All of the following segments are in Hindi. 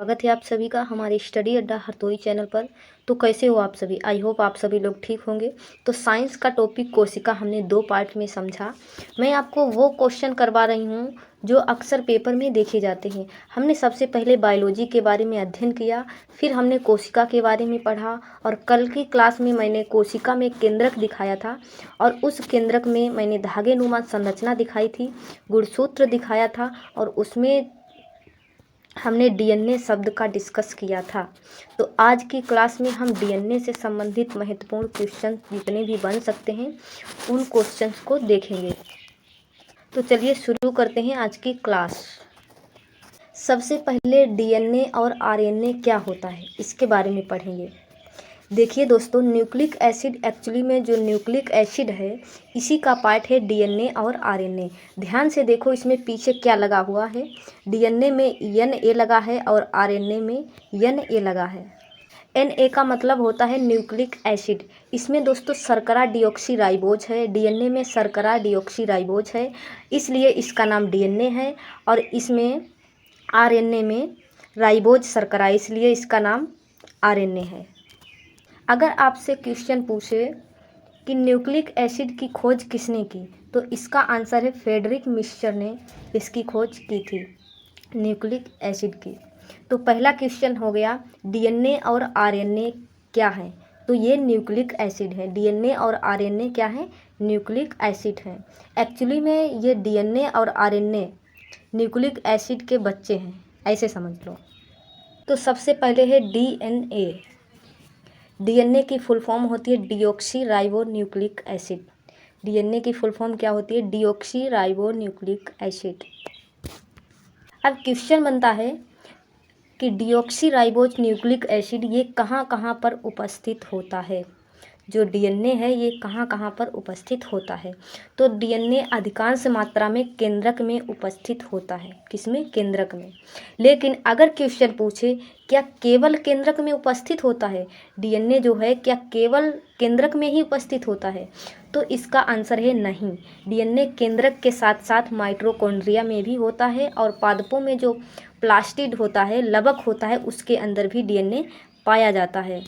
स्वागत है आप सभी का हमारे स्टडी अड्डा हरदोई चैनल पर। तो कैसे हो आप सभी? आई होप आप सभी लोग ठीक होंगे। तो साइंस का टॉपिक कोशिका हमने 2 पार्ट में समझा। मैं आपको वो क्वेश्चन करवा रही हूँ जो अक्सर पेपर में देखे जाते हैं। हमने सबसे पहले बायोलॉजी के बारे में अध्ययन किया, फिर हमने कोशिका के बारे में पढ़ा और कल की क्लास में मैंने कोशिका में केंद्रक दिखाया था और उस केंद्रक में मैंने धागेनुमा संरचना दिखाई थी, गुणसूत्र दिखाया था और उसमें हमने डीएनए शब्द का डिस्कस किया था। तो आज की क्लास में हम डीएनए से संबंधित महत्वपूर्ण क्वेश्चन जितने भी बन सकते हैं उन क्वेश्चंस को देखेंगे। तो चलिए शुरू करते हैं आज की क्लास। सबसे पहले डीएनए और आरएनए क्या होता है इसके बारे में पढ़ेंगे। देखिए दोस्तों, न्यूक्लिक एसिड एक्चुअली में जो न्यूक्लिक एसिड है इसी का पार्ट है डीएनए और आरएनए। ध्यान से देखो इसमें पीछे क्या लगा हुआ है। डीएनए में एनए लगा है और आरएनए में एनए लगा है। एनए का मतलब होता है न्यूक्लिक एसिड। इसमें दोस्तों शर्करा डीऑक्सीराइबोज है, डीएनए में शर्करा डीऑक्सीराइबोज है, इसलिए इसका नाम डीएनए है। और इसमें आरएनए में राइबोज शर्करा, इसलिए इसका नाम आरएनए है। अगर आपसे क्वेश्चन पूछे कि न्यूक्लिक एसिड की खोज किसने की, तो इसका आंसर है फ्रेडरिक मिक्सचर ने इसकी खोज की थी, न्यूक्लिक एसिड की। तो पहला क्वेश्चन हो गया, डीएनए और आरएनए क्या है? तो ये न्यूक्लिक एसिड है। डीएनए और आरएनए क्या है? न्यूक्लिक एसिड है। एक्चुअली में ये डीएनए और आरएनए न्यूक्लिक एसिड के बच्चे हैं, ऐसे समझ लो। तो सबसे पहले है डीएनए। डीएनए की फुल फॉर्म होती है deoxy ribo nucleic acid. DNA की फुल फॉर्म क्या होती है? Deoxy ribo nucleic acid. अब क्वेश्चन बनता है कि डीऑक्सी राइबोज न्यूक्लिक एसिड ये कहाँ कहाँ पर उपस्थित होता है। जो डीएनए है ये कहाँ कहाँ पर उपस्थित होता है? तो डीएनए अधिकांश मात्रा में केंद्रक में उपस्थित होता है। किसमें? केंद्रक में। लेकिन अगर क्वेश्चन पूछे क्या केवल केंद्रक में उपस्थित होता है, डीएनए जो है क्या केवल केंद्रक में ही उपस्थित होता है, तो इसका आंसर है नहीं। डीएनए केंद्रक के साथ साथ माइटोकॉन्ड्रिया में भी होता है और पादपों में जो प्लास्टिड होता है, लवक होता है, उसके अंदर भी डीएनए पाया जाता है।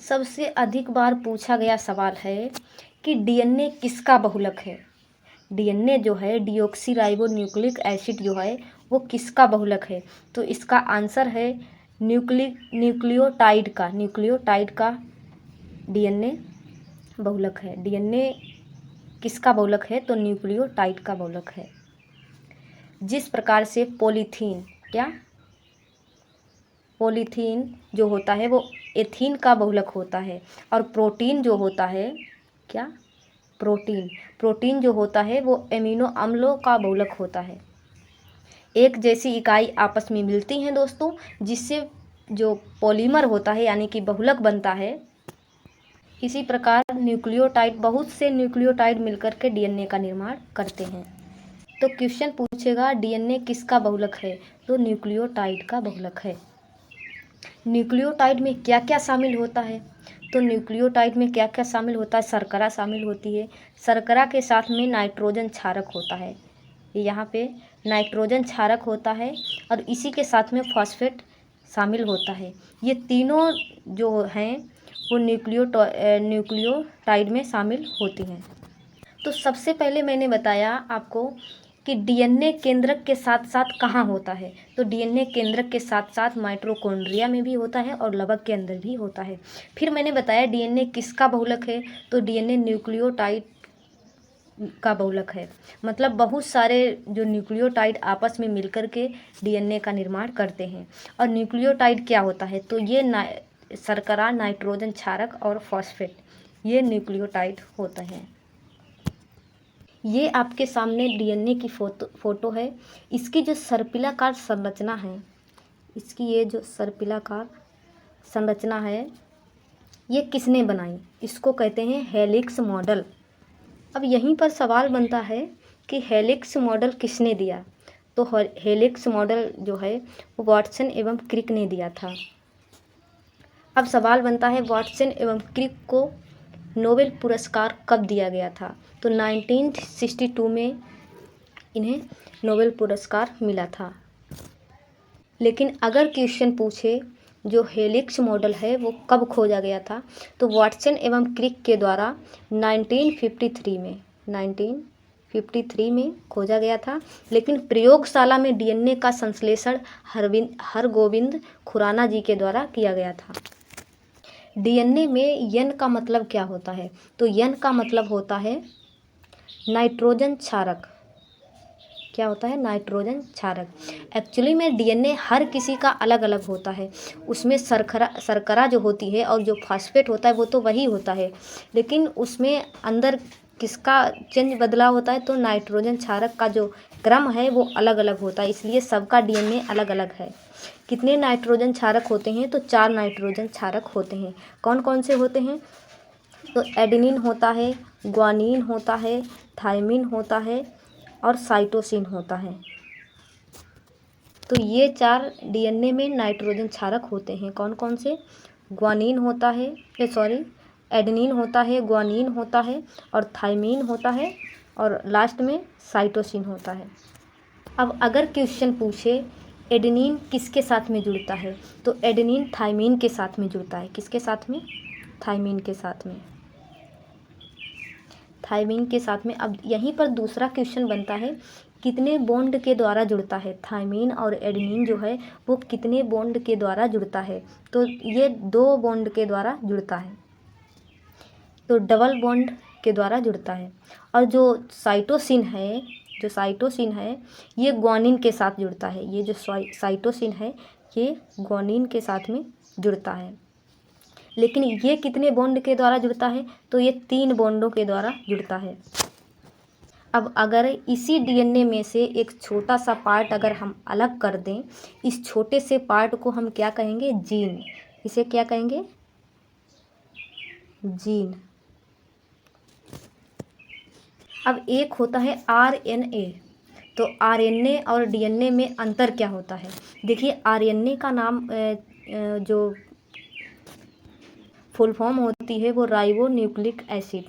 सबसे अधिक बार पूछा गया सवाल है कि डीएनए किसका बहुलक है। डीएनए जो है डीऑक्सीराइबो न्यूक्लिक एसिड जो है वो किसका बहुलक है? तो इसका आंसर है न्यूक्लियोटाइड का। न्यूक्लियोटाइड का डीएनए बहुलक है। डीएनए किसका बहुलक है? तो न्यूक्लियोटाइड का बहुलक है। जिस प्रकार से पॉलीथीन जो होता है वो एथीन का बहुलक होता है और प्रोटीन जो होता है प्रोटीन जो होता है वो एमिनो अम्लों का बहुलक होता है। एक जैसी इकाई आपस में मिलती हैं दोस्तों, जिससे जो पॉलीमर होता है यानी कि बहुलक बनता है। इसी प्रकार न्यूक्लियोटाइड, बहुत से न्यूक्लियोटाइड मिलकर के डीएनए का निर्माण करते हैं। तो क्वेश्चन पूछेगा डीएनए किसका बहुलक है? तो न्यूक्लियोटाइड का बहुलक है। न्यूक्लियोटाइड में क्या क्या शामिल होता है? तो न्यूक्लियोटाइड में क्या क्या शामिल होता है? शर्करा शामिल होती है। शर्करा के साथ में नाइट्रोजन क्षारक होता है। यहाँ पे नाइट्रोजन क्षारक होता है और इसी के साथ में फॉस्फेट शामिल होता है। ये तीनों जो हैं वो न्यूक्लियोटाइड में शामिल होती हैं। तो सबसे पहले मैंने बताया आपको कि डीएनए केंद्रक के साथ साथ कहाँ होता है। तो डीएनए केंद्रक के साथ साथ माइटोकॉन्ड्रिया में भी होता है और लवक के अंदर भी होता है। फिर मैंने बताया डीएनए किसका बहुलक है। तो डीएनए न्यूक्लियोटाइड का बहुलक है। मतलब बहुत सारे जो न्यूक्लियोटाइड आपस में मिलकर के डीएनए का निर्माण करते हैं। और न्यूक्लियोटाइड क्या होता है? तो ये शर्करा, नाइट्रोजन क्षारक और फॉस्फेट, ये न्यूक्लियोटाइड होते हैं। ये आपके सामने डीएनए की फोटो है। इसकी जो सर्पिलाकार संरचना है, ये जो सर्पिलाकार संरचना है ये किसने बनाई? इसको कहते हैं हेलिक्स मॉडल। अब यहीं पर सवाल बनता है कि हेलिक्स मॉडल किसने दिया? तो हेलिक्स मॉडल जो है वो वाटसन एवं क्रिक ने दिया था। अब सवाल बनता है वाटसन एवं क्रिक को नोबेल पुरस्कार कब दिया गया था? तो 1962 में इन्हें नोबेल पुरस्कार मिला था। लेकिन अगर क्वेश्चन पूछे जो हेलिक्स मॉडल है वो कब खोजा गया था, तो वाटसन एवं क्रिक के द्वारा 1953 में खोजा गया था। लेकिन प्रयोगशाला में डीएनए का संश्लेषण हरगोविंद खुराना जी के द्वारा किया गया था। डीएनए में एन का मतलब क्या होता है, तो एन का मतलब होता है नाइट्रोजन क्षारक। क्या होता है? नाइट्रोजन क्षारक। एक्चुअली में डीएनए हर किसी का अलग अलग होता है, उसमें शर्करा जो होती है और जो फास्फेट होता है वो तो वही होता है, लेकिन उसमें अंदर किसका चेंज बदला होता है, तो नाइट्रोजन क्षारक का जो क्रम है वो अलग अलग होता है, इसलिए सबका डीएनए अलग अलग है। कितने नाइट्रोजन क्षारक होते हैं, तो 4 नाइट्रोजन क्षारक होते हैं। कौन कौन से होते हैं, तो एडेनिन होता है, ग्वानिन होता है, थायमिन होता है और साइटोसिन होता है। तो ये 4 डीएनए में नाइट्रोजन क्षारक होते हैं। कौन कौन से? ग्वानिन होता है, एडेनिन होता है, ग्वानिन होता है और थायमिन होता है और लास्ट में साइटोसिन होता है। अब अगर क्वेश्चन पूछे एडेनिन किसके साथ में जुड़ता है, तो एडेनिन थायमिन के साथ में जुड़ता है। किसके साथ में? थायमिन के साथ में। थायमिन के साथ में। अब यहीं पर दूसरा क्वेश्चन बनता है, कितने बॉन्ड के द्वारा जुड़ता है? थायमिन और एडेनिन जो है वो कितने बॉन्ड के द्वारा जुड़ता है, तो ये 2 बॉन्ड के द्वारा जुड़ता है, तो डबल बॉन्ड के द्वारा जुड़ता है। और जो साइटोसिन है ये ग्वानिन के साथ जुड़ता है। ये जो साइटोसिन है ये ग्वानिन के साथ में जुड़ता है। लेकिन ये कितने बॉन्ड के द्वारा जुड़ता है, तो ये 3 बॉन्डों के द्वारा जुड़ता है। अब अगर इसी डीएनए में से एक छोटा सा पार्ट अगर हम अलग कर दें, इस छोटे से पार्ट को हम क्या कहेंगे? जीन। इसे क्या कहेंगे? जीन। अब एक होता है आरएनए, तो आरएनए और डीएनए में अंतर क्या होता है? देखिए आरएनए का नाम जो फुल फॉर्म होती है वो राइबो न्यूक्लिक एसिड।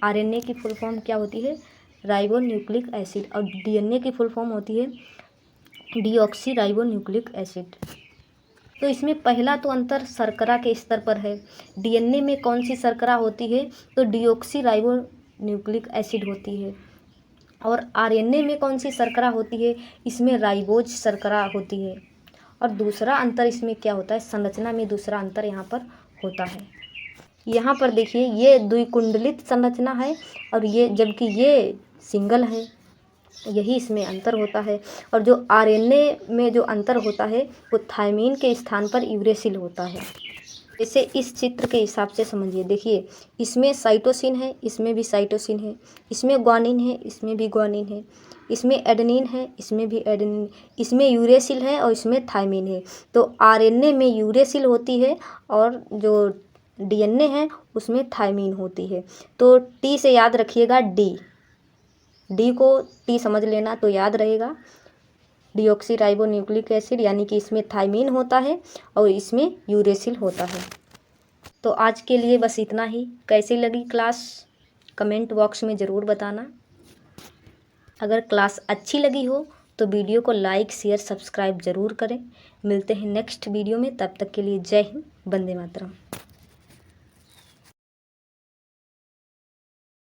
आरएनए की फुल फॉर्म क्या होती है? Ribo nucleic acid. और डीएनए की फुल फॉर्म होती है डीऑक्सी राइबो न्यूक्लिक एसिड। तो इसमें पहला तो अंतर शर्करा के स्तर पर है। डीएनए में कौन सी शर्करा होती है, तो डीऑक्सी राइबो न्यूक्लिक एसिड होती है। और आरएनए में कौन सी शर्करा होती है, इसमें राइबोज शर्करा होती है। और दूसरा अंतर इसमें क्या होता है, संरचना में दूसरा अंतर यहाँ पर होता है। यहाँ पर देखिए ये द्विकुंडलित संरचना है और ये, जबकि ये सिंगल है, यही इसमें अंतर होता है। और जो आरएनए में जो अंतर होता है वो थायमिन के स्थान पर यूरेसिल होता है। इसे इस चित्र के हिसाब से समझिए। देखिए इसमें साइटोसिन है, इसमें भी साइटोसिन है, इसमें ग्वानिन है, इसमें भी ग्वानिन है, इसमें एडेनिन है, इसमें भी एडेनिन, इसमें यूरेसिल है और इसमें थायमिन है। तो आरएनए में यूरेसिल होती है और जो डीएनए है उसमें थायमिन होती है। तो टी से याद रखिएगा डी को टी समझ लेना तो याद रहेगा। डीऑक्सी राइबो न्यूक्लिक एसिड, यानी कि इसमें थायमिन होता है और इसमें यूरेसिल होता है। तो आज के लिए बस इतना ही। कैसी लगी क्लास कमेंट बॉक्स में ज़रूर बताना। अगर क्लास अच्छी लगी हो तो वीडियो को लाइक शेयर सब्सक्राइब ज़रूर करें। मिलते हैं नेक्स्ट वीडियो में, तब तक के लिए जय हिंद, वंदे मातरम।